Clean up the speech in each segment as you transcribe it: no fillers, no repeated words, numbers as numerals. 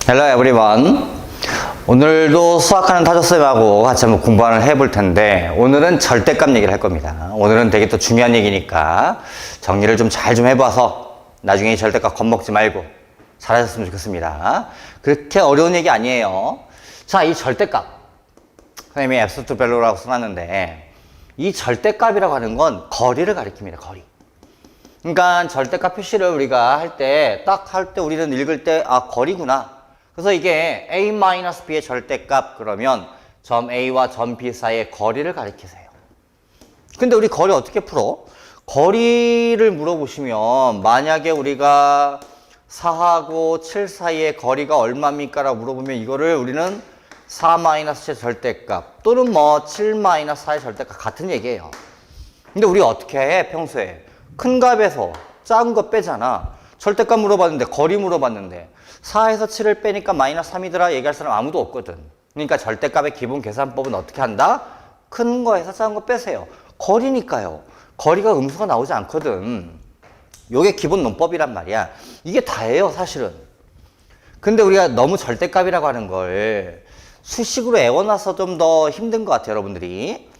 Hello everyone. 오늘도 수학하는 타조쌤하고 같이 한번 공부를 해볼 텐데 오늘은 절대값 얘기를 할 겁니다. 오늘은 되게 또 중요한 얘기니까 정리를 좀 잘 좀 해봐서 나중에 이 절대값 겁먹지 말고 잘하셨으면 좋겠습니다. 그렇게 어려운 얘기 아니에요. 자, 이 절대값 선생님이 앱소트 밸류라고 써놨는데 이 절대값이라고 하는 건 거리를 가리킵니다. 거리. 그러니까 절대값 표시를 우리가 할 때 딱 할 때 우리는 읽을 때 거리구나. 그래서 이게 a-b의 절대값 그러면 점 A와 점 B 사이의 거리를 가리키세요. 근데 우리 거리 어떻게 풀어? 거리를 물어보시면 만약에 우리가 4하고 7 사이의 거리가 얼마입니까? 라고 물어보면 이거를 우리는 4-의 절대값 또는 뭐 7-4의 절대값 같은 얘기예요. 근데 우리 어떻게 해? 평소에 큰 값에서 작은 거 빼잖아. 절대값 물어봤는데 거리 물어봤는데 4에서 7을 빼니까 마이너스 3이더라 얘기할 사람 아무도 없거든. 그러니까 절대값의 기본 계산법은 어떻게 한다? 큰 거에서 작은 거 빼세요. 거리니까요. 거리가 음수가 나오지 않거든. 요게 기본 논법이란 말이야. 이게 다예요 사실은. 근데 우리가 너무 절대값이라고 하는 걸 수식으로 외워놔서 좀 더 힘든 것 같아요 여러분들이.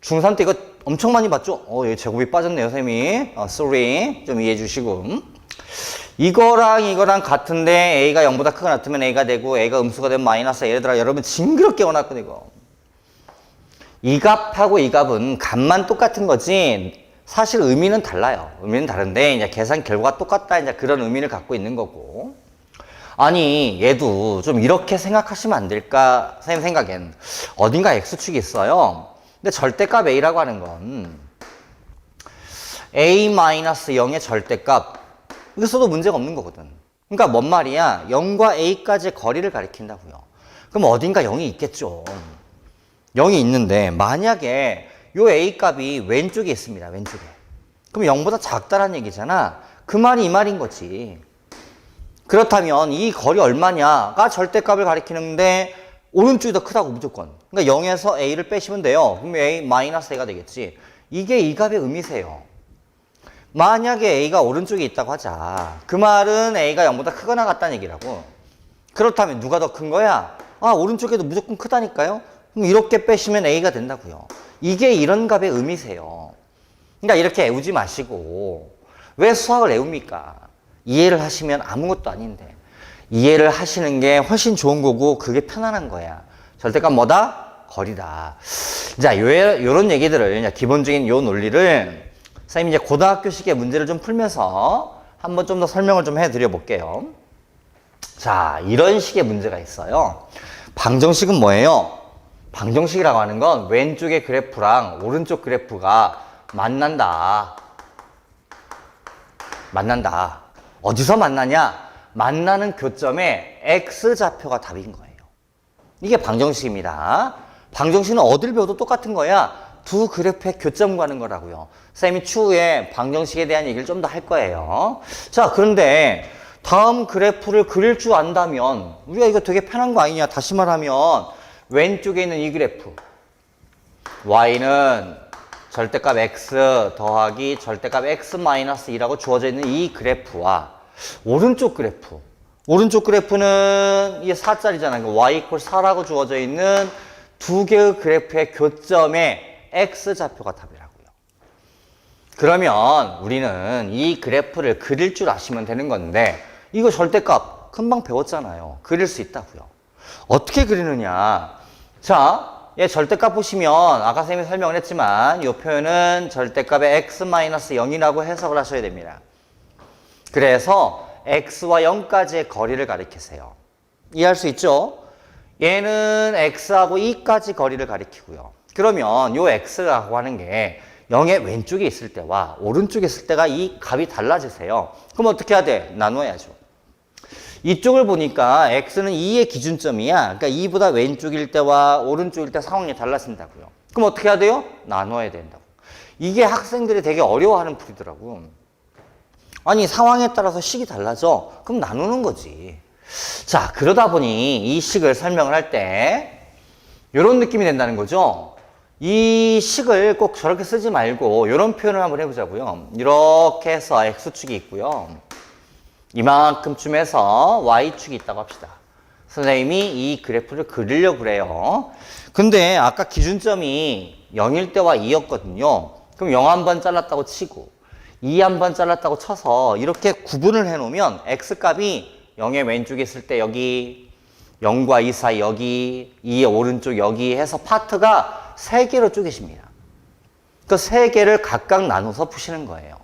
중3 때 이거 엄청 많이 봤죠? 여기 제곱이 빠졌네요 쌤이. sorry. 좀 이해해 주시고. 이거랑 같은데 A가 0보다 크거나 같으면 A가 되고 A가 음수가 되면 마이너스 예를 들어 여러분 징그럽게 원했거든 이거. 이 값하고 이 값은 값만 똑같은 거지 사실 의미는 달라요. 의미는 다른데 이제 계산 결과가 똑같다 이제 그런 의미를 갖고 있는 거고. 아니 얘도 좀 이렇게 생각하시면 안 될까? 선생님 생각엔 어딘가 X축이 있어요. 근데 절대값 A라고 하는 건 A-0의 절대값 이거 써도 문제가 없는 거거든. 그러니까 뭔 말이야? 0과 A까지의 거리를 가리킨다고요. 그럼 어딘가 0이 있겠죠. 0이 있는데 만약에 요 A 값이 왼쪽에 있습니다. 왼쪽에. 그럼 0보다 작다는 얘기잖아. 그 말이 이 말인 거지. 그렇다면 이 거리 얼마냐가 절대값을 가리키는데 오른쪽이 더 크다고 무조건. 그러니까 0에서 A를 빼시면 돼요. 그럼 A-A가 되겠지. 이게 이 값의 의미세요. 만약에 A가 오른쪽에 있다고 하자. 그 말은 A가 0보다 크거나 같다는 얘기라고. 그렇다면 누가 더 큰 거야? 오른쪽에도 무조건 크다니까요? 그럼 이렇게 빼시면 A가 된다고요. 이게 이런 값의 의미세요. 그러니까 이렇게 애우지 마시고 왜 수학을 애웁니까? 이해를 하시면 아무것도 아닌데 이해를 하시는 게 훨씬 좋은 거고 그게 편안한 거야. 절대값 뭐다? 거리다. 자, 요런 얘기들을 기본적인 요 논리를 선생님 이제 고등학교식의 문제를 좀 풀면서 한번 좀 더 설명을 좀 해드려 볼게요. 자, 이런 식의 문제가 있어요. 방정식은 뭐예요? 방정식이라고 하는 건 왼쪽의 그래프랑 오른쪽 그래프가 만난다. 어디서 만나냐? 만나는 교점에 X좌표가 답인 거예요. 이게 방정식입니다. 방정식은 어딜 배워도 똑같은 거야. 두 그래프의 교점 가는 거라고요. 선생님이 추후에 방정식에 대한 얘기를 좀 더 할 거예요. 자, 그런데 다음 그래프를 그릴 줄 안다면 우리가 이거 되게 편한 거 아니냐. 다시 말하면 왼쪽에 있는 이 그래프 Y는 절대값 X 더하기 절대값 X-2라고 주어져 있는 이 그래프와 오른쪽 그래프는 이게 4짜리잖아요. Y = 4라고 주어져 있는 두 개의 그래프의 교점에 X좌표가 답이라고요. 그러면 우리는 이 그래프를 그릴 줄 아시면 되는 건데 이거 절대값 금방 배웠잖아요. 그릴 수 있다고요. 어떻게 그리느냐? 자, 얘 절대값 보시면 아까 선생님이 설명을 했지만 이 표현은 절대값의 X-0이라고 해석을 하셔야 됩니다. 그래서 X와 0까지의 거리를 가리키세요. 이해할 수 있죠? 얘는 X하고 2까지 거리를 가리키고요. 그러면 요 X라고 하는 게 0의 왼쪽에 있을 때와 오른쪽에 있을 때가 이 값이 달라지세요. 그럼 어떻게 해야 돼? 나눠야죠. 이쪽을 보니까 X는 2의 기준점이야. 그러니까 2보다 왼쪽일 때와 오른쪽일 때 상황이 달라진다고요. 그럼 어떻게 해야 돼요? 나눠야 된다고. 이게 학생들이 되게 어려워하는 풀이더라고. 아니 상황에 따라서 식이 달라져. 그럼 나누는 거지. 자, 그러다 보니 이 식을 설명을 할 때 이런 느낌이 된다는 거죠. 이 식을 꼭 저렇게 쓰지 말고 이런 표현을 한번 해보자고요. 이렇게 해서 X축이 있고요. 이만큼쯤 해서 Y축이 있다고 합시다. 선생님이 이 그래프를 그리려고 그래요. 근데 아까 기준점이 0일 때와 2였거든요. 그럼 0 한 번 잘랐다고 치고 2 한 번 잘랐다고 쳐서 이렇게 구분을 해놓으면 x값이 0의 왼쪽에 있을 때 여기 0과 2 사이 여기 2의 오른쪽 여기 해서 파트가 3개로 쪼개집니다. 그 3개를 각각 나눠서 푸시는 거예요.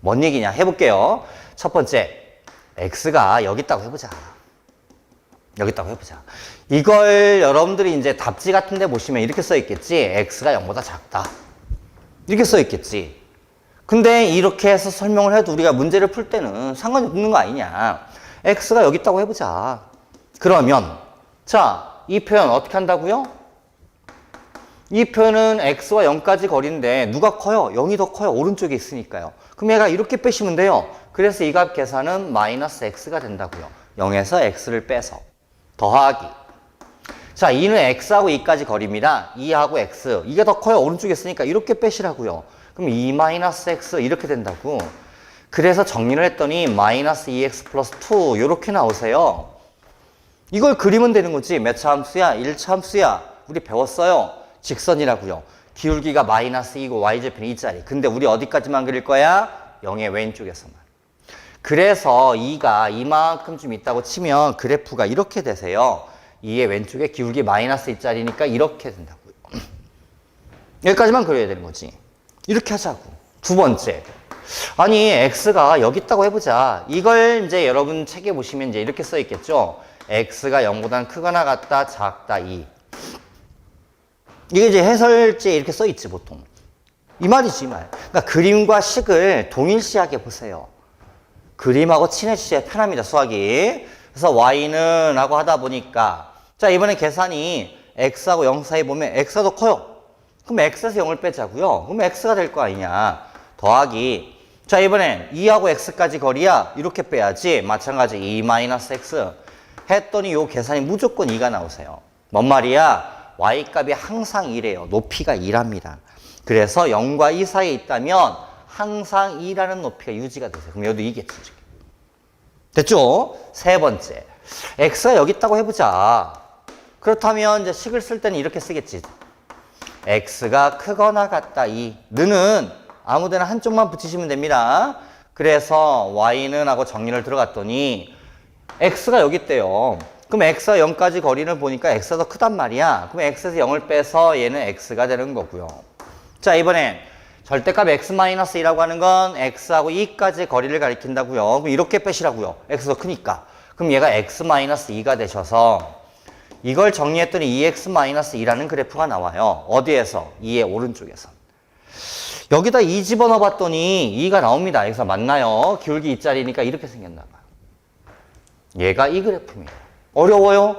뭔 얘기냐 해볼게요. 첫 번째 x가 여기 있다고 해보자. 여기 있다고 해보자. 이걸 여러분들이 이제 답지 같은 데 보시면 이렇게 써 있겠지. x가 0보다 작다. 이렇게 써 있겠지. 근데 이렇게 해서 설명을 해도 우리가 문제를 풀 때는 상관이 없는 거 아니냐. x가 여기 있다고 해보자. 그러면 자, 이 표현 어떻게 한다고요? 이 표현은 x와 0까지 거리인데 누가 커요? 0이 더 커요. 오른쪽에 있으니까요. 그럼 얘가 이렇게 빼시면 돼요. 그래서 이 값 계산은 마이너스 x가 된다고요. 0에서 x를 빼서 더하기. 자, 2는 x하고 2까지 거리입니다. 2하고 x. 이게 더 커요. 오른쪽에 있으니까 이렇게 빼시라고요. 그럼 2 마이너스 x 이렇게 된다고. 그래서 정리를 했더니 마이너스 2x 플러스 2 이렇게 나오세요. 이걸 그리면 되는 거지. 몇 차 함수야? 1차 함수야. 우리 배웠어요. 직선이라고요. 기울기가 마이너스 2고 y좌표는 2짜리. 근데 우리 어디까지만 그릴 거야? 0의 왼쪽에서만. 그래서 2가 이만큼 좀 있다고 치면 그래프가 이렇게 되세요. 2의 왼쪽에 기울기 마이너스 2짜리니까 이렇게 된다고요. 여기까지만 그려야 되는 거지. 이렇게 하자고. 두 번째. 아니 x가 여기 있다고 해보자. 이걸 이제 여러분 책에 보시면 이제 이렇게 써 있겠죠. x가 0보다는 크거나 같다, 작다, 2. 이게 이제 해설지에 이렇게 써 있지 보통. 이 말이지 이 말. 그러니까 그림과 식을 동일시하게 보세요. 그림하고 친해지셔야 편합니다, 수학이. 그래서 y는 하고 하다 보니까 자 이번에 계산이 x하고 0 사이 보면 x가 더 커요. 그럼 x에서 0을 빼자고요. 그럼 x가 될 거 아니냐. 더하기. 자 이번엔 2하고 x까지 거리야. 이렇게 빼야지. 마찬가지 2-x 했더니 요 계산이 무조건 2가 나오세요. 뭔 말이야? y값이 항상 2래요. 높이가 2랍니다. 그래서 0과 2 사이에 있다면 항상 2라는 높이가 유지가 되세요. 그럼 여기도 2겠지. 됐죠? 세 번째. x가 여기 있다고 해보자. 그렇다면 이제 식을 쓸 때는 이렇게 쓰겠지. x가 크거나 같다 2. 는은 아무데나 한쪽만 붙이시면 됩니다. 그래서 y는 하고 정리를 들어갔더니 x가 여기 있대요. 그럼 x와 0까지 거리를 보니까 x가 더 크단 말이야. 그럼 x에서 0을 빼서 얘는 x가 되는 거고요. 자 이번엔 절대값 x-1라고 하는 건 x하고 2까지 거리를 가리킨다고요. 그럼 이렇게 빼시라고요. x가 크니까. 그럼 얘가 x-2가 되셔서 이걸 정리했더니 2x-2라는 그래프가 나와요. 어디에서? 2의 오른쪽에서. 여기다 2 집어넣어 봤더니 2가 나옵니다. 여기서 맞나요? 기울기 2짜리니까 이렇게 생겼나 봐요. 얘가 이 그래프입니다. 어려워요?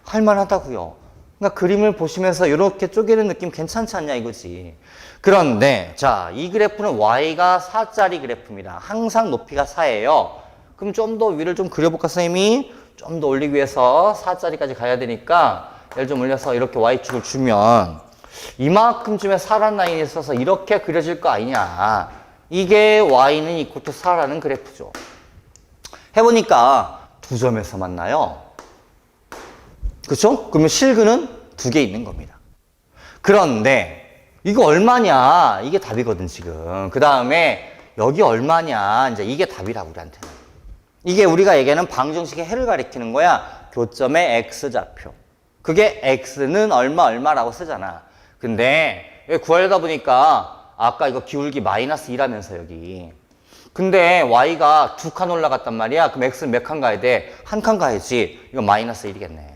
할만하다고요. 그러니까 그림을 보시면서 이렇게 쪼개는 느낌 괜찮지 않냐 이거지. 그런데 자, 이 그래프는 y가 4짜리 그래프입니다. 항상 높이가 4예요. 그럼 좀 더 위를 좀 그려볼까 선생님이? 좀 더 올리기 위해서 4짜리까지 가야 되니까 얘를 좀 올려서 이렇게 y축을 주면 이만큼쯤에 4라는 라인이 있어서 이렇게 그려질 거 아니냐. 이게 y는 이퀄 투 4라는 그래프죠. 해보니까 두 점에서 만나요. 그렇죠? 그러면 실근은 2개 있는 겁니다. 그런데 이거 얼마냐? 이게 답이거든 지금. 그 다음에 여기 얼마냐? 이제 이게 답이라고 우리한테는. 이게 우리가 얘기하는 방정식의 해를 가리키는 거야. 교점의 x좌표. 그게 x는 얼마라고 쓰잖아. 근데 구하려다 보니까 아까 이거 기울기 마이너스 2라면서 여기. 근데 y가 2칸 올라갔단 말이야. 그럼 x는 몇 칸 가야 돼? 1칸 가야지. 이거 마이너스 1이겠네.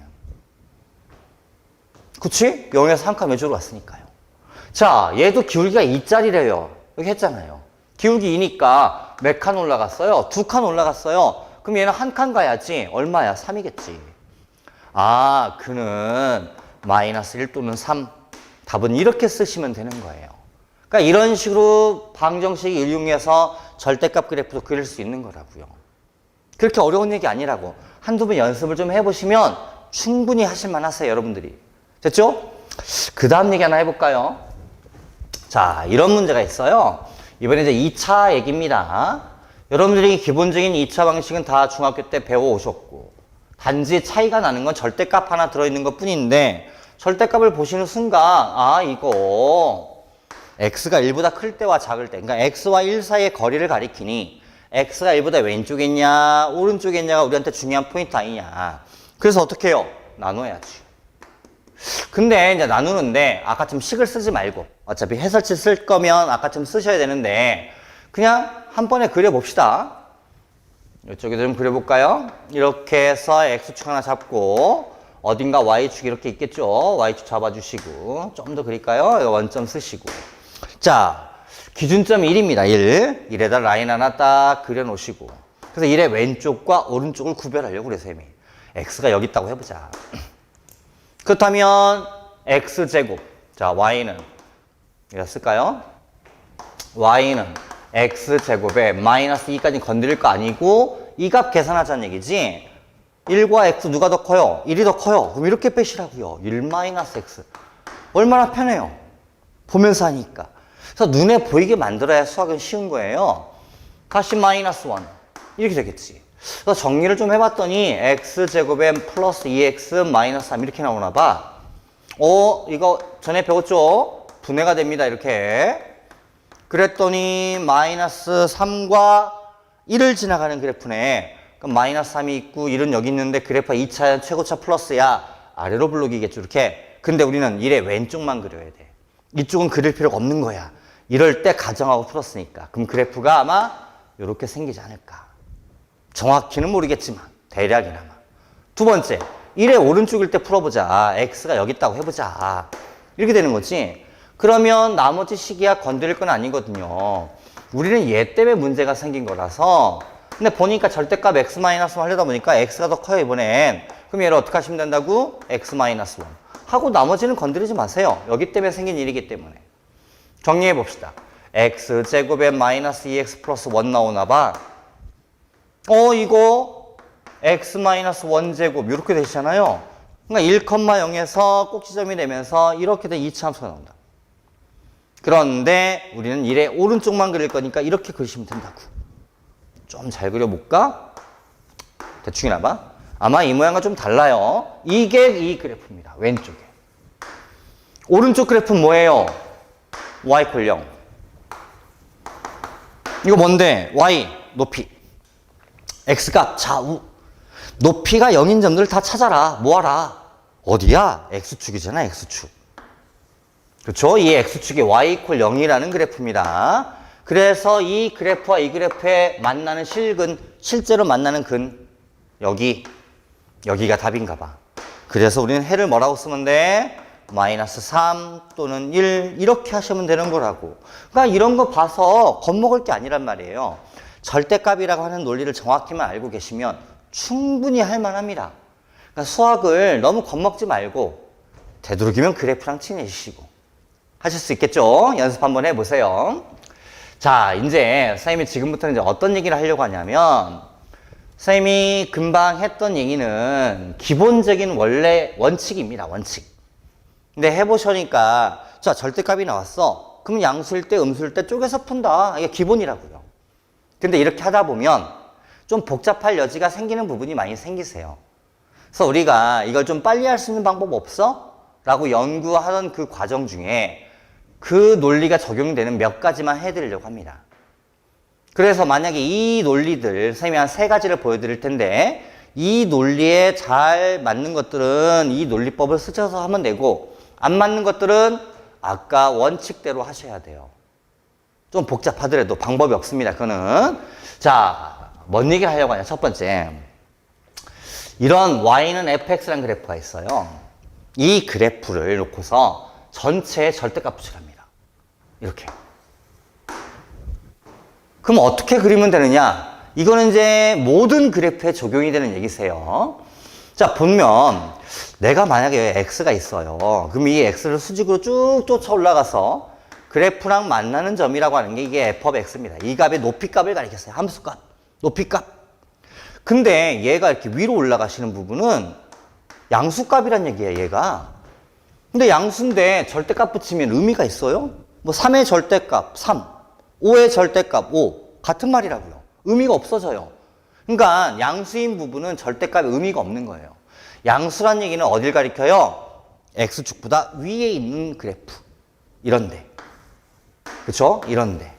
그치? 0에서 1칸 왼쪽으로 갔으니까요. 자, 얘도 기울기가 2짜리래요. 여기 했잖아요. 기울기 2니까 몇 칸 올라갔어요? 2칸 올라갔어요. 그럼 얘는 1칸 가야지. 얼마야? 3이겠지. 아, 그는 마이너스 1 또는 3. 답은 이렇게 쓰시면 되는 거예요. 그러니까 이런 식으로 방정식 이용해서 절대값 그래프도 그릴 수 있는 거라고요. 그렇게 어려운 얘기 아니라고. 한두 번 연습을 좀 해보시면 충분히 하실만 하세요, 여러분들이. 됐죠? 그 다음 얘기 하나 해볼까요? 자, 이런 문제가 있어요. 이번에 이제 2차 얘기입니다. 여러분들이 기본적인 2차 방식은 다 중학교 때 배워오셨고, 단지 차이가 나는 건 절대값 하나 들어있는 것 뿐인데 절대값을 보시는 순간 아 이거 x가 1보다 클 때와 작을 때 그러니까 x와 1 사이의 거리를 가리키니 x가 1보다 왼쪽에 있냐 오른쪽에 있냐가 우리한테 중요한 포인트 아니냐. 그래서 어떻게 해요? 나눠야지. 근데 이제 나누는데 아까처럼 식을 쓰지 말고 어차피 해설치 쓸 거면 아까처럼 쓰셔야 되는데 그냥 한 번에 그려봅시다. 이쪽에도 좀 그려볼까요? 이렇게 해서 x축 하나 잡고 어딘가 y축 이렇게 있겠죠? y축 잡아주시고 좀 더 그릴까요? 이거 원점 쓰시고 자 기준점이 1입니다. 1. 1에다 라인 하나 딱 그려놓으시고 그래서 1의 왼쪽과 오른쪽을 구별하려고 그래서 쌤이 x가 여기 있다고 해보자. 그렇다면 x제곱 자 y는 이렇게 쓸까요? y는 x제곱에 마이너스 2까지 건드릴 거 아니고 이 값 계산하자는 얘기지. 1과 x 누가 더 커요? 1이 더 커요. 그럼 이렇게 빼시라고요. 1 마이너스 x. 얼마나 편해요. 보면서 하니까. 그래서 눈에 보이게 만들어야 수학은 쉬운 거예요. 다시 마이너스 1. 이렇게 되겠지. 그래서 정리를 좀 해봤더니 x제곱에 플러스 2x 마이너스 3 이렇게 나오나 봐. 이거 전에 배웠죠? 분해가 됩니다. 이렇게. 그랬더니 마이너스 3과 1을 지나가는 그래프네. 그럼 마이너스 3이 있고 1은 여기 있는데 그래프가 2차 최고차 플러스야. 아래로 블록이겠죠. 이렇게. 근데 우리는 1의 왼쪽만 그려야 돼. 이쪽은 그릴 필요가 없는 거야. 이럴 때 가정하고 풀었으니까. 그럼 그래프가 아마 이렇게 생기지 않을까. 정확히는 모르겠지만 대략이나마. 두 번째, 1의 오른쪽일 때 풀어보자. x가 여기 있다고 해보자. 이렇게 되는 거지. 그러면 나머지 식이야 건드릴 건 아니거든요. 우리는 얘 때문에 문제가 생긴 거라서. 근데 보니까 절대값 x-1 하려다 보니까 x가 더 커요 이번엔. 그럼 얘를 어떻게 하시면 된다고? x-1 하고 나머지는 건드리지 마세요. 여기 때문에 생긴 일이기 때문에. 정리해 봅시다. x제곱에 마이너스 2x 플러스 1 나오나 봐. 이거 x-1제곱 이렇게 되시잖아요. 그러니까 1,0에서 꼭지점이 되면서 이렇게 된 2차 함수가 나온다. 그런데 우리는 1의 오른쪽만 그릴 거니까 이렇게 그리시면 된다고. 좀 잘 그려볼까? 대충이나 봐. 아마 이 모양과 좀 달라요. 이게 이 그래프입니다. 왼쪽에. 오른쪽 그래프는 뭐예요? y = 0. 이거 뭔데? y 높이. x값 좌우. 높이가 0인 점들을 다 찾아라. 모아라. 어디야? x축이잖아. x축. 그렇죠? 이 x축이 y = 0이라는 그래프입니다. 그래서 이 그래프와 이 그래프에 만나는 실근, 실제로 만나는 근, 여기가 답인가 봐. 그래서 우리는 해를 뭐라고 쓰면 돼? 마이너스 3 또는 1 이렇게 하시면 되는 거라고. 그러니까 이런 거 봐서 겁먹을 게 아니란 말이에요. 절대값이라고 하는 논리를 정확히만 알고 계시면 충분히 할 만합니다. 그러니까 수학을 너무 겁먹지 말고 되도록이면 그래프랑 친해지시고 하실 수 있겠죠? 연습 한번 해보세요. 자, 이제 선생님이 지금부터는 이제 어떤 얘기를 하려고 하냐면 선생님이 금방 했던 얘기는 기본적인 원래 원칙입니다. 원칙. 근데 해보시니까 자, 절대값이 나왔어. 그럼 양수일 때 음수일 때 쪼개서 푼다. 이게 기본이라고요. 근데 이렇게 하다 보면 좀 복잡할 여지가 생기는 부분이 많이 생기세요. 그래서 우리가 이걸 좀 빨리 할 수 있는 방법 없어? 라고 연구하던 그 과정 중에 그 논리가 적용되는 몇 가지만 해드리려고 합니다. 그래서 만약에 이 논리들, 선생님이 한 3가지를 보여드릴 텐데 이 논리에 잘 맞는 것들은 이 논리법을 쓰셔서 하면 되고 안 맞는 것들은 아까 원칙대로 하셔야 돼요. 좀 복잡하더라도 방법이 없습니다. 그거는. 자, 뭔 얘기를 하려고 하냐. 첫 번째. 이런 y는 fx라는 그래프가 있어요. 이 그래프를 놓고서 전체의 절대값 붙이랍니다. 이렇게. 그럼 어떻게 그리면 되느냐? 이거는 이제 모든 그래프에 적용이 되는 얘기세요. 자, 보면 내가 만약에 x가 있어요. 그럼 이 x를 수직으로 쭉 쫓아 올라가서 그래프랑 만나는 점이라고 하는 게 이게 f of x입니다. 이 값의 높이값을 가리켰어요. 함수값, 높이값. 근데 얘가 이렇게 위로 올라가시는 부분은 양수값이란 얘기예요, 얘가. 근데 양수인데 절대값 붙이면 의미가 있어요? 뭐 3의 절대값 3, 5의 절대값 5 같은 말이라고요. 의미가 없어져요. 그러니까 양수인 부분은 절대값에 의미가 없는 거예요. 양수란 얘기는 어딜 가리켜요? x축보다 위에 있는 그래프. 이런데. 그쵸? 이런데.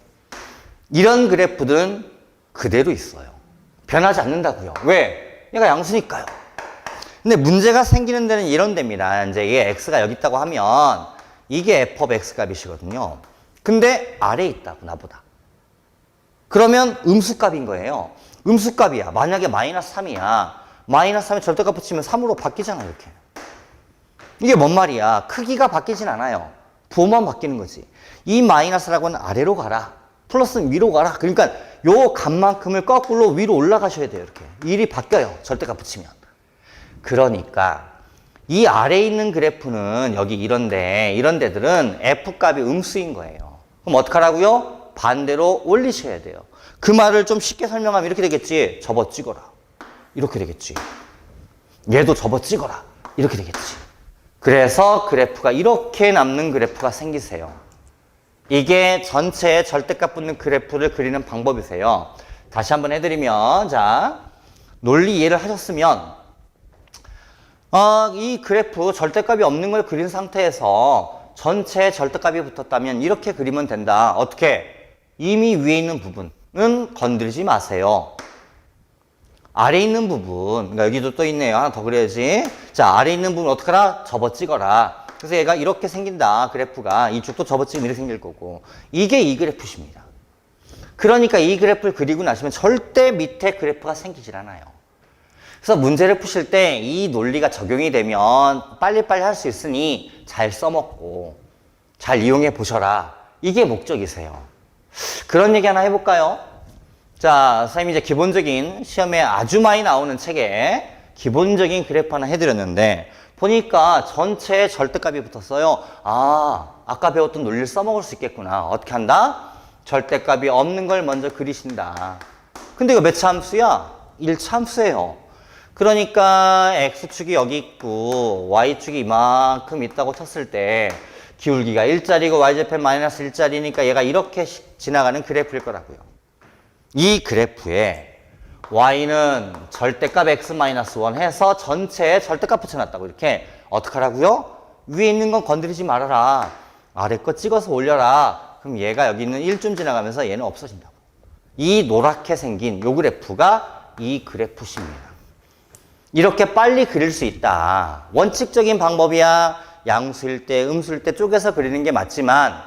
이런 그래프들은 그대로 있어요. 변하지 않는다고요. 왜? 얘가 양수니까요. 근데 문제가 생기는 데는 이런 데입니다. 이제 이게 x가 여기 있다고 하면 이게 f of x 값이시거든요. 근데 아래에 있다고, 나보다. 그러면 음수값인 거예요. 음수값이야. 만약에 마이너스 3이야. 마이너스 3에 절대값 붙이면 3으로 바뀌잖아, 이렇게. 이게 뭔 말이야? 크기가 바뀌진 않아요. 부호만 바뀌는 거지. 이 마이너스라고는 아래로 가라. 플러스는 위로 가라. 그러니까 요 값만큼을 거꾸로 위로 올라가셔야 돼요, 이렇게. 일이 바뀌어요, 절대값 붙이면. 그러니까 이 아래에 있는 그래프는 여기 이런 데들은 f값이 음수인 거예요. 그럼 어떡하라고요? 반대로 올리셔야 돼요. 그 말을 좀 쉽게 설명하면 이렇게 되겠지. 접어 찍어라. 이렇게 되겠지. 얘도 접어 찍어라. 이렇게 되겠지. 그래서 그래프가 이렇게 남는 그래프가 생기세요. 이게 전체에 절대값 붙는 그래프를 그리는 방법이세요. 다시 한번 해드리면, 자, 논리 이해를 하셨으면 이 그래프 절대값이 없는 걸 그린 상태에서 전체에 절대값이 붙었다면 이렇게 그리면 된다. 어떻게? 이미 위에 있는 부분은 건드리지 마세요. 아래에 있는 부분, 그러니까 여기도 또 있네요. 하나 더 그려야지. 자, 아래에 있는 부분 어떡하라? 접어 찍어라. 그래서 얘가 이렇게 생긴다. 그래프가 이쪽도 접어 찍으면 이렇게 생길 거고. 이게 이 그래프십니다. 그러니까 이 그래프를 그리고 나시면 절대 밑에 그래프가 생기질 않아요. 그래서 문제를 푸실 때 이 논리가 적용이 되면 빨리빨리 할 수 있으니 잘 써먹고 잘 이용해 보셔라. 이게 목적이세요. 그런 얘기 하나 해볼까요? 자, 선생님이 이제 기본적인 시험에 아주 많이 나오는 책에 기본적인 그래프 하나 해드렸는데 보니까 전체에 절대값이 붙었어요. 아, 아까 배웠던 논리를 써먹을 수 있겠구나. 어떻게 한다? 절대값이 없는 걸 먼저 그리신다. 근데 이거 몇 차 함수야? 1차 함수예요. 그러니까 x축이 여기 있고 y축이 이만큼 있다고 쳤을 때 기울기가 1짜리고 y좌편 마이너스 1짜리니까 얘가 이렇게 지나가는 그래프일 거라고요. 이 그래프에 y는 절대값 x-1 해서 전체에 절대값 붙여놨다고. 이렇게 어떡하라고요? 위에 있는 건 건드리지 말아라. 아래 거 찍어서 올려라. 그럼 얘가 여기 있는 1쯤 지나가면서 얘는 없어진다고. 이 노랗게 생긴 요 그래프가 이 그래프십니다. 이렇게 빨리 그릴 수 있다. 원칙적인 방법이야. 양수일 때, 음수일 때 쪼개서 그리는 게 맞지만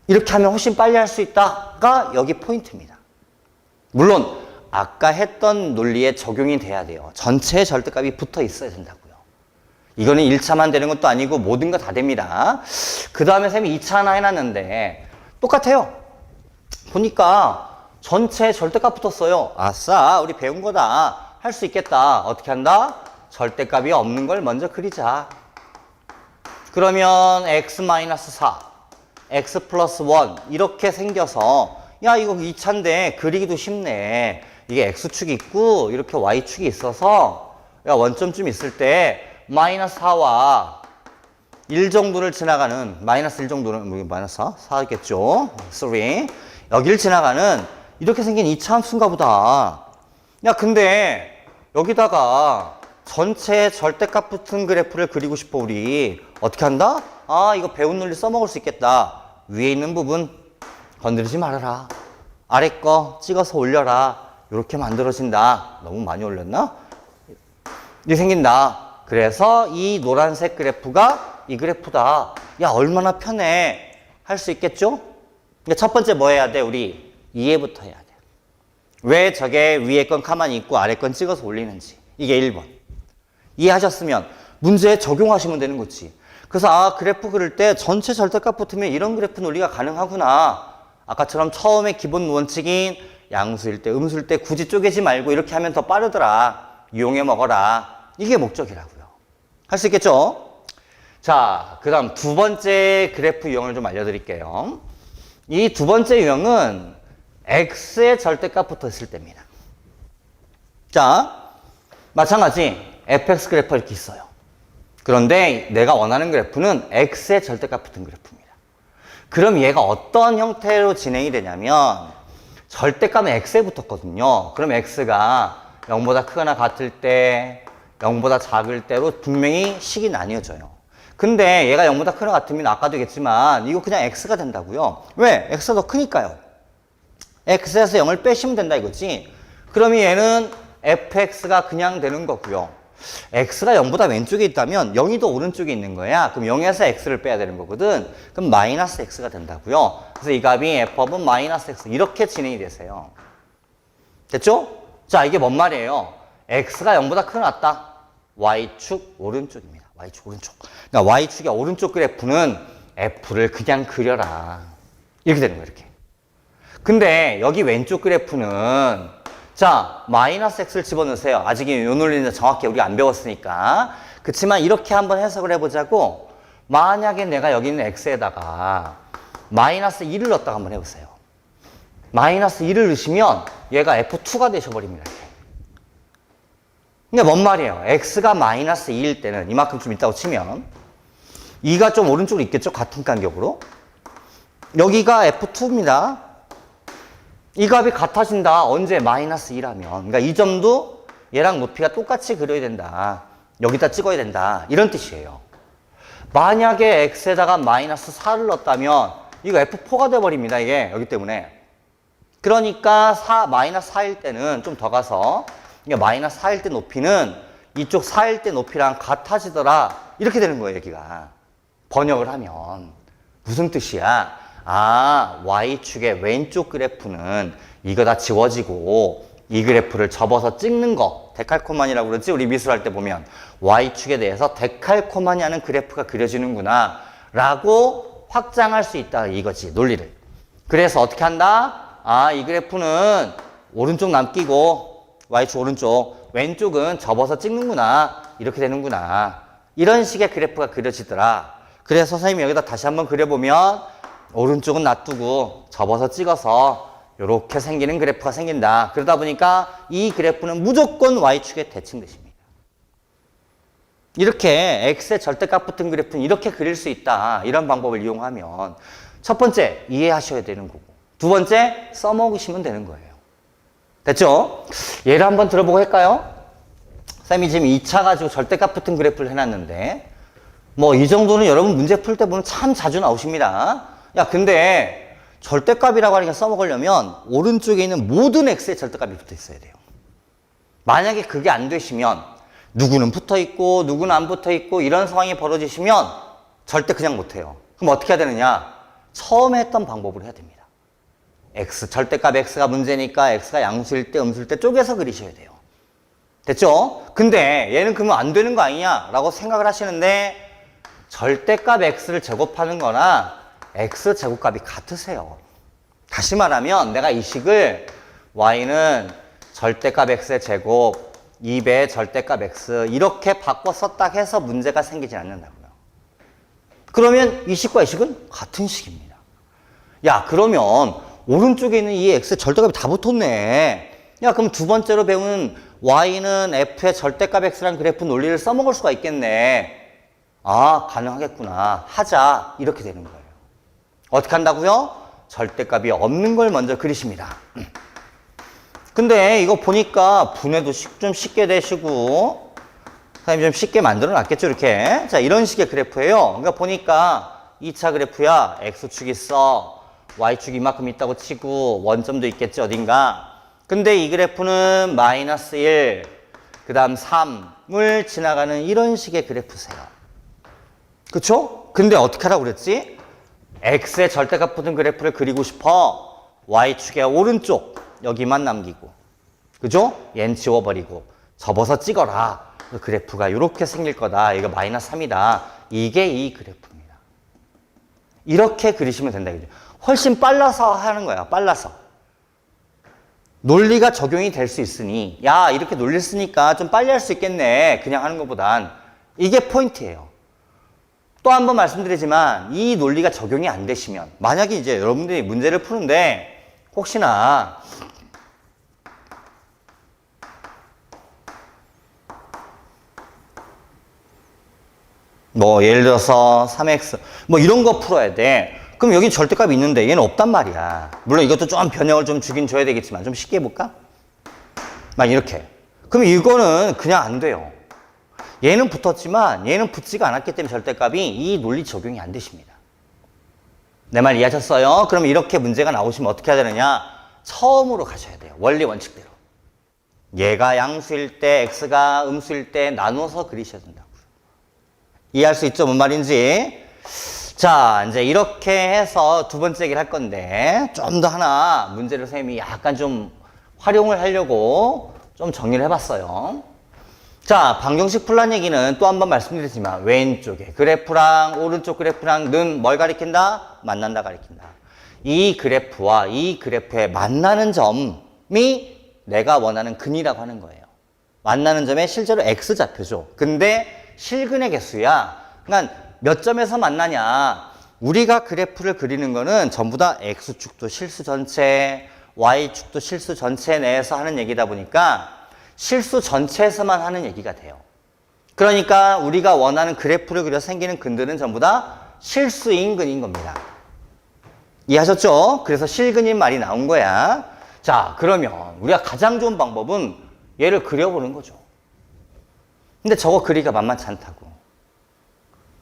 이렇게 하면 훨씬 빨리 할 수 있다가 여기 포인트입니다. 물론 아까 했던 논리에 적용이 돼야 돼요. 전체의 절대값이 붙어 있어야 된다고요. 이거는 1차만 되는 것도 아니고 모든 거 다 됩니다. 그 다음에 쌤이 2차 하나 해놨는데 똑같아요. 보니까 전체에 절대값 붙었어요. 아싸, 우리 배운 거다. 할 수 있겠다. 어떻게 한다? 절대값이 없는 걸 먼저 그리자. 그러면 x-4, x 플러스 1 이렇게 생겨서 야, 이거 2차인데 그리기도 쉽네. 이게 x축이 있고 이렇게 y축이 있어서 야, 원점쯤 있을 때 마이너스 4와 1 정도를 지나가는 마이너스 1 정도는 마이너스 4? 4겠죠. 3. 여기를 지나가는 이렇게 생긴 2차 함수인가 보다. 야, 근데 여기다가 전체 절대값 붙은 그래프를 그리고 싶어. 우리 어떻게 한다? 아, 이거 배운 논리 써먹을 수 있겠다. 위에 있는 부분 건드리지 말아라. 아래 거 찍어서 올려라. 이렇게 만들어진다. 너무 많이 올렸나? 이렇게 생긴다. 그래서 이 노란색 그래프가 이 그래프다. 야, 얼마나 편해. 할 수 있겠죠? 근데 첫 번째 뭐 해야 돼? 우리 이해부터 해야 돼. 왜 저게 위에 건 가만히 있고 아래 건 찍어서 올리는지. 이게 1번. 이해하셨으면 문제에 적용하시면 되는 거지. 그래서 아, 그래프 그릴 때 전체 절대값 붙으면 이런 그래프 논리가 가능하구나. 아까처럼 처음에 기본 원칙인 양수일 때, 음수일 때 굳이 쪼개지 말고 이렇게 하면 더 빠르더라. 이용해 먹어라. 이게 목적이라고요. 할 수 있겠죠? 자, 그 다음 두 번째 그래프 유형을 좀 알려드릴게요. 이 두 번째 유형은 x의 절대값 붙었을 때입니다. 자, 마찬가지 fx 그래프 이렇게 있어요. 그런데 내가 원하는 그래프는 x의 절대값 붙은 그래프입니다. 그럼 얘가 어떤 형태로 진행이 되냐면 절대값은 x에 붙었거든요. 그럼 x가 0보다 크거나 같을 때, 0보다 작을 때로 분명히 식이 나뉘어져요. 근데 얘가 0보다 크거나 같으면 아까도 얘기했지만 이거 그냥 x가 된다고요. 왜? x가 더 크니까요. x에서 0을 빼시면 된다 이거지. 그러면 얘는 fx가 그냥 되는 거고요. x가 0보다 왼쪽에 있다면 0이 더 오른쪽에 있는 거야. 그럼 0에서 x를 빼야 되는 거거든. 그럼 마이너스 x가 된다고요. 그래서 이 값이 f업은 마이너스 x 이렇게 진행이 되세요. 됐죠? 자, 이게 뭔 말이에요? x가 0보다 크거나 같다. y축 오른쪽입니다. y축 오른쪽. 그러니까 y축의 오른쪽 그래프는 f를 그냥 그려라. 이렇게 되는 거예요. 이렇게. 근데 여기 왼쪽 그래프는 자, 마이너스 x를 집어넣으세요. 아직 이 논리는 정확히 우리가 안 배웠으니까. 그렇지만 이렇게 한번 해석을 해보자고. 만약에 내가 여기 있는 x에다가 마이너스 2를 넣었다가 한번 해보세요. 마이너스 2를 넣으시면 얘가 f2가 되셔버립니다. 그러니까 뭔 말이에요? x가 마이너스 2일 때는 이만큼 좀 있다고 치면 2가 좀 오른쪽으로 있겠죠? 같은 간격으로. 여기가 f2입니다. 이 값이 같아진다. 언제? 마이너스 2라면. 그러니까 이 점도 얘랑 높이가 똑같이 그려야 된다. 여기다 찍어야 된다. 이런 뜻이에요. 만약에 x에다가 마이너스 4를 넣었다면 이거 f4가 돼버립니다. 이게 여기 때문에. 그러니까 마이너스 4일 때는 좀 더 가서 그러니까 마이너스 4일 때 높이는 이쪽 4일 때 높이랑 같아지더라. 이렇게 되는 거예요. 여기가. 번역을 하면. 무슨 뜻이야? 아, y축의 왼쪽 그래프는 이거 다 지워지고 이 그래프를 접어서 찍는 거 데칼코마니라고 그러지? 우리 미술할 때 보면 y축에 대해서 데칼코마니 하는 그래프가 그려지는구나 라고 확장할 수 있다 이거지 논리를. 그래서 어떻게 한다? 아, 이 그래프는 오른쪽 남기고 y축 오른쪽 왼쪽은 접어서 찍는구나 이렇게 되는구나 이런 식의 그래프가 그려지더라. 그래서 선생님이 여기다 다시 한번 그려보면 오른쪽은 놔두고 접어서 찍어서 이렇게 생기는 그래프가 생긴다. 그러다 보니까 이 그래프는 무조건 y축의 대칭듯입니다. 이렇게 x의 절대값 붙은 그래프는 이렇게 그릴 수 있다. 이런 방법을 이용하면 첫 번째 이해하셔야 되는 거고 두 번째 써먹으시면 되는 거예요. 됐죠? 예를 한번 들어보고 할까요? 쌤이 지금 2차 가지고 절대값 붙은 그래프를 해놨는데 뭐 이 정도는 여러분 문제 풀 때 보면 참 자주 나오십니다. 야, 근데 절대값이라고 하는 게 써먹으려면 오른쪽에 있는 모든 x의 절대값이 붙어 있어야 돼요. 만약에 그게 안 되시면 누구는 붙어 있고 누구는 안 붙어 있고 이런 상황이 벌어지시면 절대 그냥 못해요. 그럼 어떻게 해야 되느냐? 처음에 했던 방법으로 해야 됩니다. 절대값 x가 문제니까 x가 양수일 때 음수일 때 쪼개서 그리셔야 돼요. 됐죠? 근데 얘는 그러면 안 되는 거 아니냐? 라고 생각을 하시는데 절대값 x를 제곱하는 거나 x 제곱값이 같으세요. 다시 말하면 내가 이 식을 y는 절대값 x의 제곱 2배 절대값 x 이렇게 바꿔 썼다 해서 문제가 생기지 않는다고요. 그러면 이 식과 이 식은 같은 식입니다. 야, 그러면 오른쪽에 있는 이 x의 절대값이 다 붙었네. 야, 그럼 두 번째로 배우는 y는 f의 절대값 x라는 그래프 논리를 써먹을 수가 있겠네. 아, 가능하겠구나. 하자. 이렇게 되는 거예요. 어떻게 한다고요? 절대값이 없는 걸 먼저 그리십니다. 근데 이거 보니까 분해도 좀 쉽게 되시고 선생님 좀 쉽게 만들어 놨겠죠 이렇게. 자, 이런 식의 그래프예요. 그러니까 보니까 2차 그래프야. x축 있어. y축 이만큼 있다고 치고 원점도 있겠지 어딘가. 근데 이 그래프는 마이너스 1, 그 다음 3을 지나가는 이런 식의 그래프세요. 그쵸? 근데 어떻게 하라고 그랬지? x의 절대값 붙은 그래프를 그리고 싶어. y축의 오른쪽 여기만 남기고 그죠? 얘는 지워버리고 접어서 찍어라. 그래프가 이렇게 생길 거다. 이거 마이너스 3이다. 이게 이 그래프입니다. 이렇게 그리시면 된다. 훨씬 빨라서 하는 거야. 빨라서. 논리가 적용이 될 수 있으니 야, 이렇게 논리를 쓰니까 좀 빨리 할 수 있겠네. 그냥 하는 것보단. 이게 포인트예요. 또 한 번 말씀드리지만 이 논리가 적용이 안 되시면 만약에 이제 여러분들이 문제를 푸는데 혹시나 뭐 예를 들어서 3x 뭐 이런 거 풀어야 돼. 그럼 여기 절대값이 있는데 얘는 없단 말이야. 물론 이것도 좀 변형을 좀 주긴 줘야 되겠지만 좀 쉽게 해볼까? 막 이렇게. 그럼 이거는 그냥 안 돼요. 얘는 붙었지만 얘는 붙지가 않았기 때문에 절대값이 이 논리 적용이 안 되십니다. 내 말 이해하셨어요? 그럼 이렇게 문제가 나오시면 어떻게 해야 되느냐? 처음으로 가셔야 돼요. 원리 원칙대로. 얘가 양수일 때, x가 음수일 때 나눠서 그리셔야 된다고요. 이해할 수 있죠? 뭔 말인지? 자, 이제 이렇게 해서 두 번째 얘기를 할 건데 좀 더 하나 문제를 선생님이 약간 좀 활용을 하려고 좀 정리를 해봤어요. 자, 방정식 풀란 얘기는 또 한 번 말씀드리지만 왼쪽에 그래프랑 오른쪽 그래프랑는 뭘 가리킨다? 만난다 가리킨다. 이 그래프와 이 그래프의 만나는 점이 내가 원하는 근이라고 하는 거예요. 만나는 점에 실제로 x좌표죠. 근데 실근의 개수야. 그러니까 몇 점에서 만나냐. 우리가 그래프를 그리는 거는 전부 다 x축도 실수 전체, y축도 실수 전체 내에서 하는 얘기다 보니까 실수 전체에서만 하는 얘기가 돼요. 그러니까 우리가 원하는 그래프를 그려 생기는 근들은 전부 다 실수인 근인 겁니다. 이해하셨죠? 그래서 실근인 말이 나온 거야. 자, 그러면 우리가 가장 좋은 방법은 얘를 그려보는 거죠. 근데 저거 그리기가 만만치 않다고.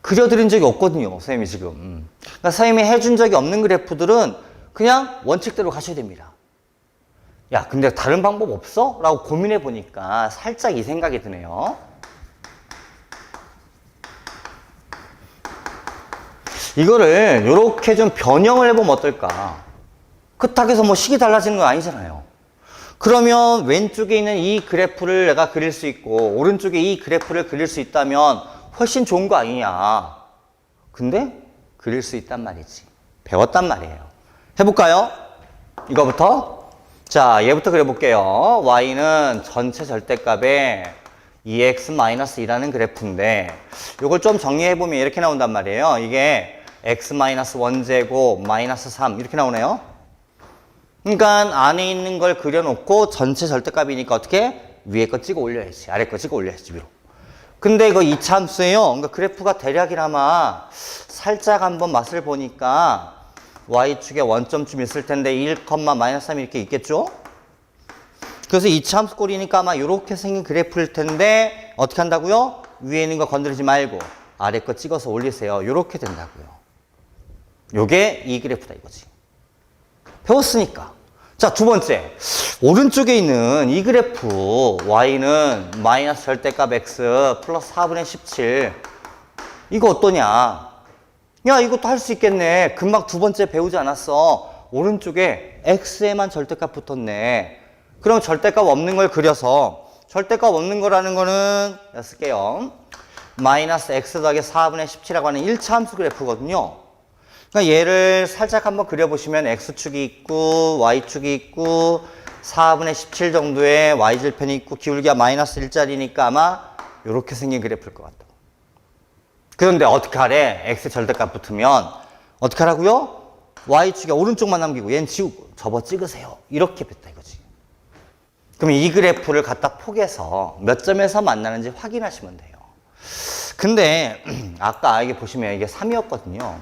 그려드린 적이 없거든요, 선생님이 지금. 그러니까 선생님이 해준 적이 없는 그래프들은 그냥 원칙대로 가셔야 됩니다. 야, 근데 다른 방법 없어? 라고 고민해 보니까 살짝 이 생각이 드네요. 이거를 이렇게 좀 변형을 해보면 어떨까? 그렇다고 해서 뭐 식이 달라지는 건 아니잖아요. 그러면 왼쪽에 있는 이 그래프를 내가 그릴 수 있고 오른쪽에 이 그래프를 그릴 수 있다면 훨씬 좋은 거 아니냐. 근데 그릴 수 있단 말이지. 배웠단 말이에요. 해볼까요? 이거부터. 자, 얘부터 그려볼게요. y는 전체 절대값에 2x-2라는 그래프인데 이걸 좀 정리해보면 이렇게 나온단 말이에요. 이게 x-1제곱 마이너스 3 이렇게 나오네요. 그러니까 안에 있는 걸 그려놓고 전체 절대값이니까 어떻게? 위에 거 찍어 올려야지. 아래 거 찍어 올려야지 위로. 근데 이거 이차함수예요. 그러니까 그래프가 대략이나마 살짝 한번 맛을 보니까 y축에 원점쯤 있을 텐데 1,-3 이렇게 있겠죠? 그래서 이차함수 꼴이니까 아마 이렇게 생긴 그래프일 텐데 어떻게 한다고요? 위에 있는 거 건드리지 말고 아래 거 찍어서 올리세요. 이렇게 된다고요. 요게 이 그래프다 이거지. 배웠으니까. 자, 두 번째. 오른쪽에 있는 이 그래프 y는 마이너스 절대값 x 플러스 4분의 17 이거 어떠냐? 야, 이것도 할 수 있겠네. 금방 두 번째 배우지 않았어. 오른쪽에 x에만 절대값 붙었네. 그럼 절대값 없는 걸 그려서 절대값 없는 거라는 거는 쓸게요. 마이너스 x 더하기 4분의 17이라고 하는 1차 함수 그래프거든요. 그러니까 얘를 살짝 한번 그려보시면 x축이 있고 y축이 있고 4분의 17 정도의 y절편이 있고 기울기가 마이너스 1짜리니까 아마 이렇게 생긴 그래프일 것 같다. 그런데 어떻게 하래? x 절대값 붙으면 어떻게 하라고요? y축이 오른쪽만 남기고 얘는 지우고 접어 찍으세요. 이렇게 뺐다 이거지. 그럼 이 그래프를 갖다 포개서 몇 점에서 만나는지 확인하시면 돼요. 근데 아까 이게 보시면 이게 3이었거든요.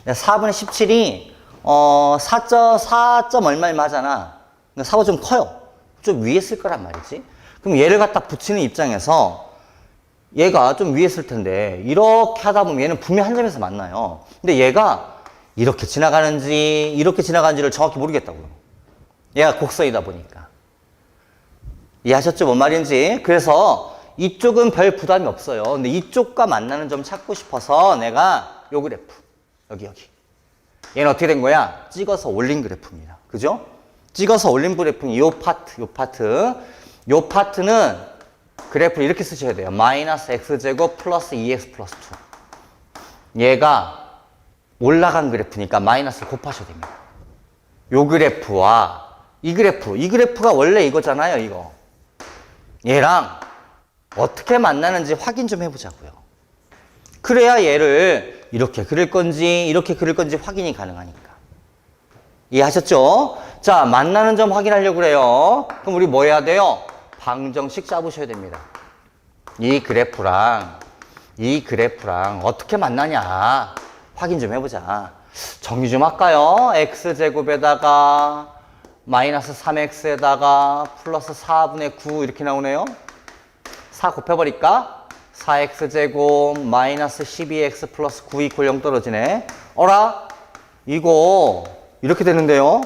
4분의 17이 4점 얼마 하잖아. 그러니까 4가 좀 커요. 좀 위에 쓸 거란 말이지. 그럼 얘를 갖다 붙이는 입장에서 얘가 좀 위에 쓸 텐데 이렇게 하다 보면 얘는 분명 한 점에서 만나요. 근데 얘가 이렇게 지나가는지 이렇게 지나가는지를 정확히 모르겠다고요. 얘가 곡선이다 보니까. 이해하셨죠? 뭔 말인지. 그래서 이쪽은 별 부담이 없어요. 근데 이쪽과 만나는 점 찾고 싶어서 내가 요 그래프 여기 얘는 어떻게 된 거야? 찍어서 올린 그래프입니다. 그죠? 찍어서 올린 그래프는 요 파트는 그래프를 이렇게 쓰셔야 돼요. 마이너스 x제곱 플러스 2x 플러스 2. 얘가 올라간 그래프니까 마이너스를 곱하셔야 됩니다. 요 그래프와 이 그래프가 원래 이거잖아요, 이거. 얘랑 어떻게 만나는지 확인 좀 해보자고요. 그래야 얘를 이렇게 그릴 건지 이렇게 그릴 건지 확인이 가능하니까. 이해하셨죠? 자, 만나는 점 확인하려고 그래요. 그럼 우리 뭐 해야 돼요? 방정식 잡으셔야 됩니다. 이 그래프랑 어떻게 만나냐 확인 좀 해보자. 정리 좀 할까요? x제곱에다가 마이너스 3x에다가 플러스 4분의 9 이렇게 나오네요. 4 곱해버릴까? 4x제곱 마이너스 12x 플러스 9 이퀄 0 떨어지네. 어라? 이거 이렇게 되는데요.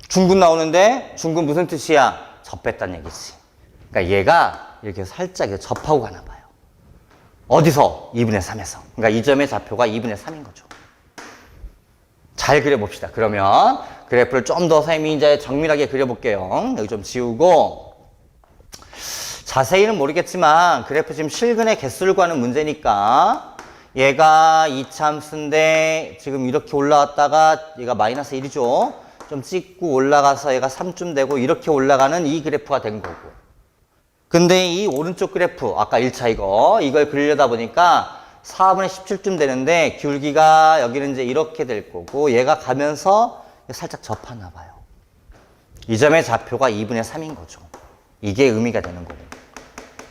중근 나오는데 중근 무슨 뜻이야? 접했다는 얘기지. 그러니까 얘가 이렇게 살짝 접하고 가나 봐요. 어디서? 2분의 3에서. 그러니까 이 점의 좌표가 2분의 3인 거죠. 잘 그려봅시다. 그러면 그래프를 좀 더 선생님이 이제 정밀하게 그려볼게요. 여기 좀 지우고. 자세히는 모르겠지만 그래프 지금 실근의 개수를 구하는 문제니까 얘가 이참수인데 지금 이렇게 올라왔다가 얘가 마이너스 1이죠. 좀 찍고 올라가서 얘가 3쯤 되고 이렇게 올라가는 이 그래프가 된 거고. 근데 이 오른쪽 그래프, 아까 1차 이걸 그리려다 보니까 4분의 17쯤 되는데 기울기가 여기는 이제 이렇게 될 거고 얘가 가면서 살짝 접하나 봐요. 이 점의 좌표가 2분의 3인 거죠. 이게 의미가 되는 거고.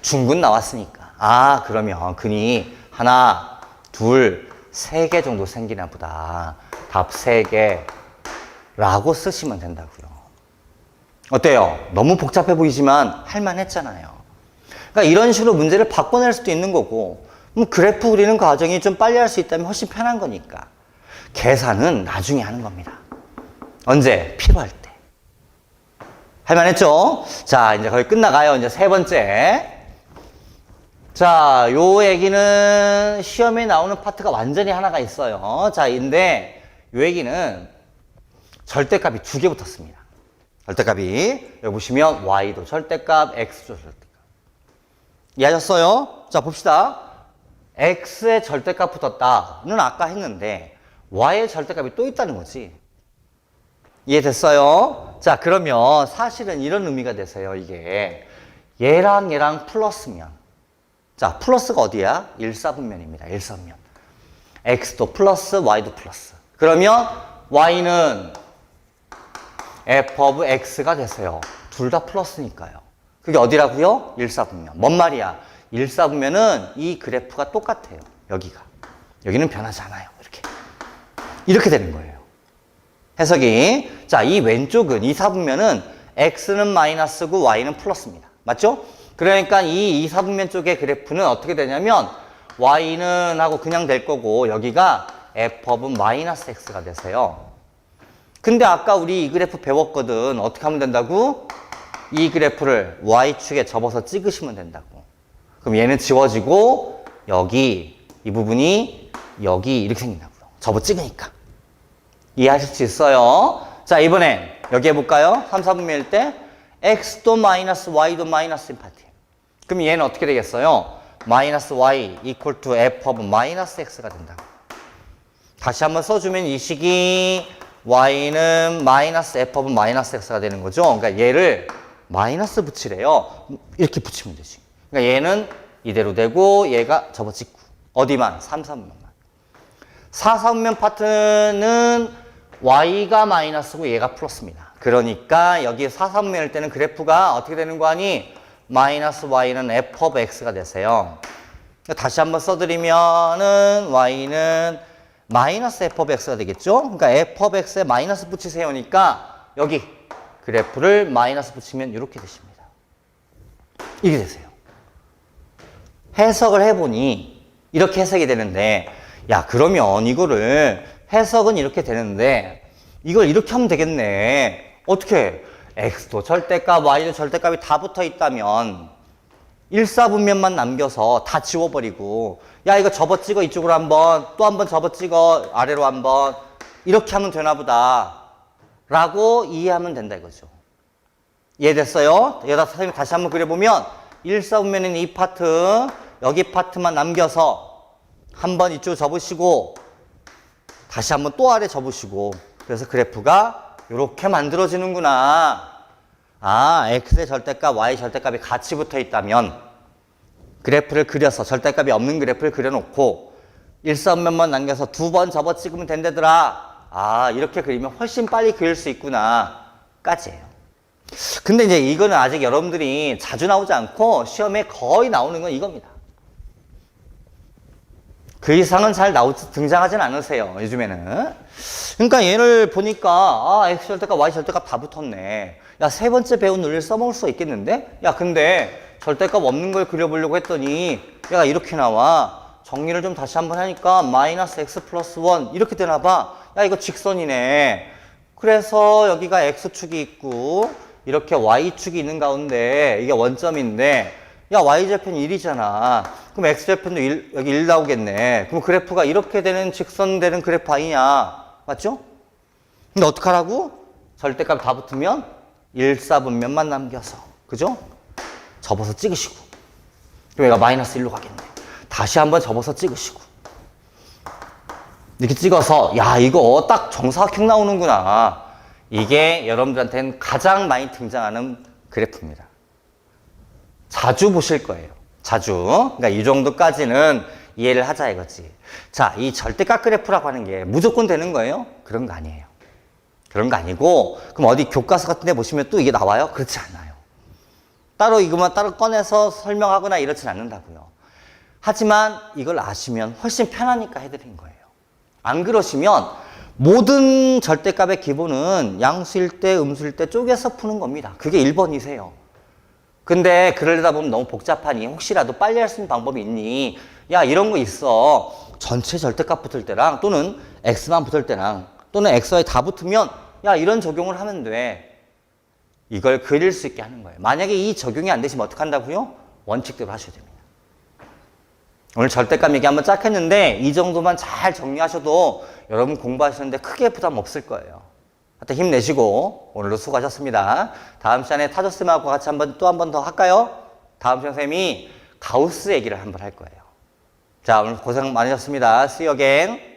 중근 나왔으니까. 아, 그러면 근이 하나, 둘, 세 개 정도 생기나 보다. 답 3개 라고 쓰시면 된다고요. 어때요? 너무 복잡해 보이지만 할만했잖아요. 그러니까 이런 식으로 문제를 바꿔낼 수도 있는 거고 그래프 그리는 과정이 좀 빨리 할 수 있다면 훨씬 편한 거니까 계산은 나중에 하는 겁니다. 언제? 필요할 때. 할만했죠? 자, 이제 거의 끝나가요. 이제 세 번째. 자, 요 얘기는 시험에 나오는 파트가 완전히 하나가 있어요. 자, 근데 요 얘기는 절대값이 2개 붙었습니다. 절대값이. 여기 보시면 y도 절대값, x도 절대값. 이해하셨어요? 자, 봅시다. x의 절대값 붙었다는 아까 했는데 y의 절대값이 또 있다는 거지. 이해됐어요? 자, 그러면 사실은 이런 의미가 되세요. 이게 얘랑 얘랑 플러스면, 자, 플러스가 어디야? 1사분면입니다. 1사분면. x도 플러스, y도 플러스. 그러면 y는 f of x가 되세요. 둘 다 플러스니까요. 그게 어디라고요? 1사분면. 뭔 말이야? 1사분면은 이 그래프가 똑같아요. 여기가. 여기는 변하지 않아요. 이렇게 되는 거예요. 해석이. 자, 이 왼쪽은, 이 사분면은 x는 마이너스고 y는 플러스입니다. 맞죠? 그러니까 이 사분면 쪽의 그래프는 어떻게 되냐면 y는 하고 그냥 될 거고 여기가 f of 마이너스 x가 되세요. 근데 아까 우리 이 그래프 배웠거든. 어떻게 하면 된다고? 이 그래프를 y축에 접어서 찍으시면 된다고. 그럼 얘는 지워지고 여기 이 부분이 여기 이렇게 생긴다고요. 접어 찍으니까. 이해하실 수 있어요? 자, 이번엔 여기 해볼까요? 3, 4분면일 때 x도 마이너스 y도 마이너스인 파트예요. 그럼 얘는 어떻게 되겠어요? 마이너스 y equal to f of 마이너스 x가 된다고. 다시 한번 써주면 이 식이 y는 마이너스 f of 마이너스 x가 되는 거죠. 그러니까 얘를 마이너스 붙이래요. 이렇게 붙이면 되지. 그러니까 얘는 이대로 되고 얘가 접어찍고. 어디만? 3, 4분면만. 4, 4분면 파트는 y가 마이너스고 얘가 플러스입니다. 그러니까 여기 4, 4분면일 때는 그래프가 어떻게 되는 거 아니? 마이너스 y는 f of x가 되세요. 다시 한번 써드리면은 y는 마이너스 f of x가 되겠죠? 그러니까 f of x에 마이너스 붙이세요니까 여기 그래프를 마이너스 붙이면 이렇게 되십니다. 이게 되세요. 해석을 해보니 이렇게 해석이 되는데, 야, 그러면 이거를 해석은 이렇게 되는데 이걸 이렇게 하면 되겠네. 어떻게? x도 절대값, y도 절대값이 다 붙어 있다면 1사분면만 남겨서 다 지워버리고, 야, 이거 접어찍어 이쪽으로 한번, 또 한번 접어찍어 아래로 한번, 이렇게 하면 되나 보다 라고 이해하면 된다 이거죠. 이해됐어요? 여기다 선생님 다시 한번 그려보면 1사분면인 이 파트, 여기 파트만 남겨서 한번 이쪽 접으시고 다시 한번 또 아래 접으시고, 그래서 그래프가 이렇게 만들어지는구나. 아, x의 절대값, y의 절대값이 같이 붙어 있다면 그래프를 그려서 절대값이 없는 그래프를 그려놓고 1사분면만 남겨서 2번 접어 찍으면 된다더라. 아, 이렇게 그리면 훨씬 빨리 그릴 수 있구나 까지예요. 근데 이제 이거는 아직 여러분들이 자주 나오지 않고 시험에 거의 나오는 건 이겁니다. 그 이상은 잘 등장하진 않으세요, 요즘에는. 그러니까 얘를 보니까, 아, x 절대값, y 절대값 다 붙었네. 야, 세 번째 배운 논리를 써먹을 수가 있겠는데? 야, 근데 절대값 없는 걸 그려보려고 했더니, 야, 이렇게 나와. 정리를 좀 다시 한번 하니까, 마이너스 x 플러스 1. 이렇게 되나 봐. 야, 이거 직선이네. 그래서 여기가 x축이 있고, 이렇게 y축이 있는 가운데, 이게 원점인데, 야, y절편이 1이잖아. 그럼 x절편도 여기 1 나오겠네. 그럼 그래프가 이렇게 되는 직선되는 그래프 아니냐. 맞죠? 근데 어떡하라고? 절대값 다 붙으면 1, 4분면만 남겨서. 그죠? 접어서 찍으시고. 그럼 얘가 마이너스 1로 가겠네. 다시 한번 접어서 찍으시고. 이렇게 찍어서, 야, 이거 딱 정사각형 나오는구나. 이게 여러분들한테는 가장 많이 등장하는 그래프입니다. 자주 보실 거예요. 자주. 그러니까 이 정도까지는 이해를 하자 이거지. 자, 이 절대값 그래프라고 하는 게 무조건 되는 거예요? 그런 거 아니에요. 그런 거 아니고, 그럼 어디 교과서 같은 데 보시면 또 이게 나와요? 그렇지 않아요. 따로 이것만 따로 꺼내서 설명하거나 이렇진 않는다고요. 하지만 이걸 아시면 훨씬 편하니까 해드린 거예요. 안 그러시면 모든 절대값의 기본은 양수일 때, 음수일 때 쪼개서 푸는 겁니다. 그게 1번이세요. 근데 그러려다 보면 너무 복잡하니 혹시라도 빨리 할 수 있는 방법이 있니? 야, 이런 거 있어. 전체 절대값 붙을 때랑 또는 x만 붙을 때랑 또는 xy 다 붙으면 야, 이런 적용을 하면 돼. 이걸 그릴 수 있게 하는 거예요. 만약에 이 적용이 안 되시면 어떻게 한다고요? 원칙대로 하셔야 됩니다. 오늘 절대값 얘기 한번 쫙 했는데 이 정도만 잘 정리하셔도 여러분 공부하시는데 크게 부담 없을 거예요. 하여튼 힘내시고 오늘도 수고하셨습니다. 다음 시간에 타조쌤하고 같이 또 한 번 더 할까요? 다음 시간 쌤이 가우스 얘기를 한번 할 거예요. 자, 오늘 고생 많으셨습니다. See you again.